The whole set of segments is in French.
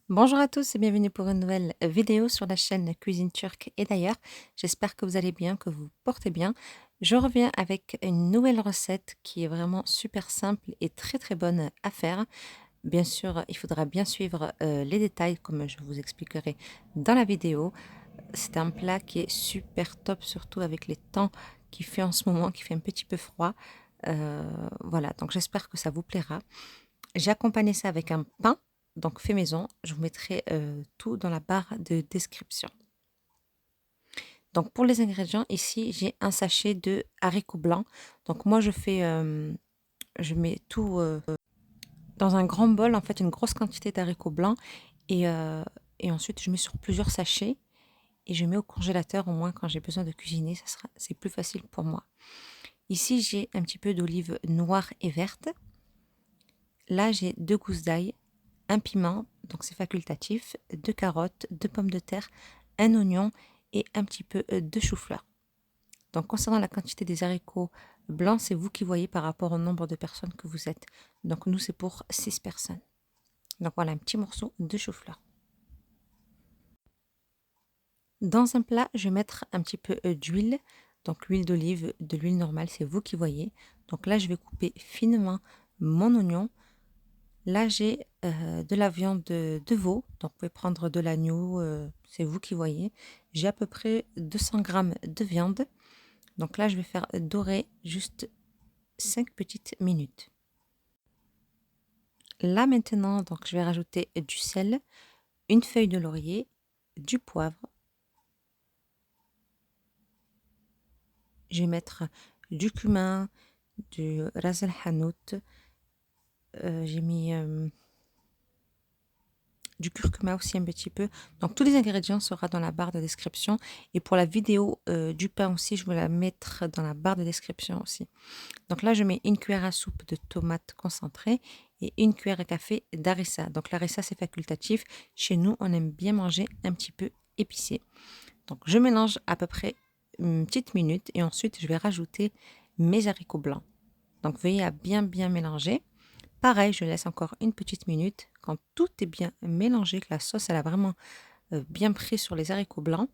Bonjour à tous et bienvenue pour une nouvelle vidéo sur la chaîne Cuisine Turque et d'ailleurs, j'espère que vous allez bien, que vous vous portez bien. Je reviens avec une nouvelle recette qui est vraiment super simple et très très bonne à faire. Bien sûr, il faudra bien suivre les détails comme je vous expliquerai dans la vidéo. C'est un plat qui est super top, surtout avec les temps qu'il fait en ce moment, qui fait un petit peu froid. Voilà, donc j'espère que ça vous plaira. J'ai accompagné ça avec un pain, donc fait maison. Je vous mettrai tout dans la barre de description. Donc pour les ingrédients, ici j'ai un sachet de haricots blancs. Donc moi je mets tout dans un grand bol, en fait une grosse quantité d'haricots blancs et, euh, et ensuite je mets sur plusieurs sachets et je mets au congélateur au moins quand j'ai besoin de cuisiner, c'est plus facile pour moi. Ici j'ai un petit peu d'olive noire et verte. Là j'ai 2 gousses d'ail, un piment, donc c'est facultatif, 2 carottes, 2 pommes de terre, un oignon et un petit peu de chou-fleur. Donc concernant la quantité des haricots blancs, c'est vous qui voyez par rapport au nombre de personnes que vous êtes. Donc nous, c'est pour 6 personnes. Donc voilà un petit morceau de chou-fleur. Dans un plat, je vais mettre un petit peu d'huile. Donc l'huile d'olive, de l'huile normale, c'est vous qui voyez. Donc là, je vais couper finement mon oignon. Là, j'ai de la viande de veau, donc vous pouvez prendre de l'agneau, c'est vous qui voyez. J'ai à peu près 200 grammes de viande. Donc là, je vais faire dorer juste 5 petites minutes. Là maintenant, donc je vais rajouter du sel, une feuille de laurier, du poivre. Je vais mettre du cumin, du ras el hanout. J'ai mis du curcuma aussi un petit peu. Donc tous les ingrédients seront dans la barre de description. Et pour la vidéo du pain aussi, je vais la mettre dans la barre de description aussi. Donc là, je mets une cuillère à soupe de tomates concentrées et une cuillère à café d'harissa. Donc l'harissa, c'est facultatif. Chez nous, on aime bien manger un petit peu épicé. Donc je mélange à peu près une petite minute et ensuite, je vais rajouter mes haricots blancs. Donc veillez à bien bien mélanger. Pareil, je laisse encore une petite minute. Quand tout est bien mélangé, que la sauce elle a vraiment bien pris sur les haricots blancs,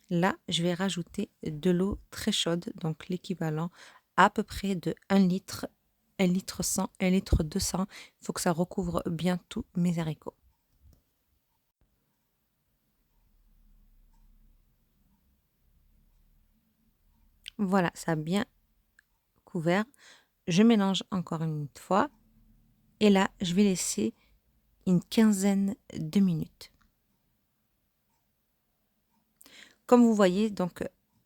là, je vais rajouter de l'eau très chaude, donc l'équivalent à peu près de 1 litre, 1 litre 100, 1 litre 200. Il faut que ça recouvre bien tous mes haricots. Voilà, ça a bien couvert. Je mélange encore une fois. Et là, je vais laisser une quinzaine de minutes. Comme vous voyez, donc,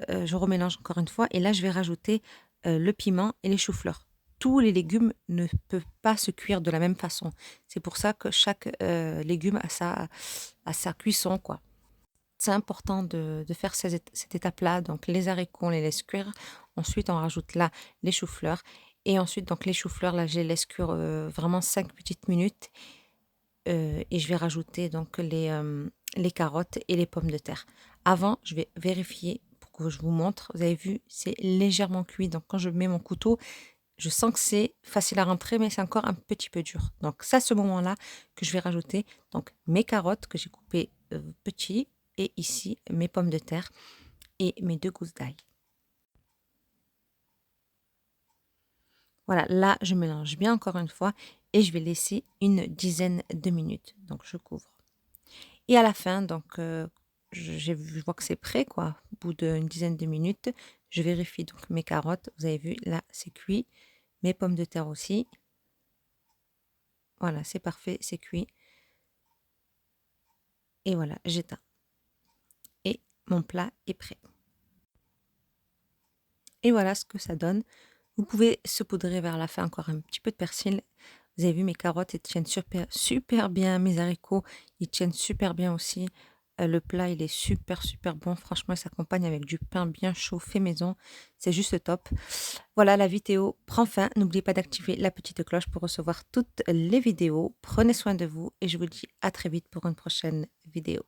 je remélange encore une fois et là, je vais rajouter, le piment et les choux-fleurs. Tous les légumes ne peuvent pas se cuire de la même façon. C'est pour ça que chaque, légume a sa cuisson, quoi. C'est important de faire cette étape-là, donc les haricots, on les laisse cuire. Ensuite, on rajoute là les choux-fleurs et ensuite donc les choux-fleurs, là, je les laisse cuire, vraiment 5 petites minutes, et je vais rajouter donc les carottes et les pommes de terre. Avant, je vais vérifier pour que je vous montre. Vous avez vu, c'est légèrement cuit. Donc quand je mets mon couteau, je sens que c'est facile à rentrer, mais c'est encore un petit peu dur. Donc c'est à ce moment-là que je vais rajouter donc mes carottes que j'ai coupées petits et ici mes pommes de terre et mes 2 gousses d'ail. Voilà, là je mélange bien encore une fois et je vais laisser une dizaine de minutes. Donc je couvre. Et à la fin, donc, je vois que c'est prêt, quoi. Au bout d'une dizaine de minutes, je vérifie donc mes carottes. Vous avez vu, là, c'est cuit. Mes pommes de terre aussi. Voilà, c'est parfait, c'est cuit. Et voilà, j'éteins. Et mon plat est prêt. Et voilà ce que ça donne. Vous pouvez saupoudrer vers la fin encore un petit peu de persil. Vous avez vu, mes carottes, elles tiennent super, super bien. Mes haricots, ils tiennent super bien aussi. Le plat, il est super, super bon. Franchement, il s'accompagne avec du pain bien chaud fait maison. C'est juste top. Voilà, la vidéo prend fin. N'oubliez pas d'activer la petite cloche pour recevoir toutes les vidéos. Prenez soin de vous et je vous dis à très vite pour une prochaine vidéo.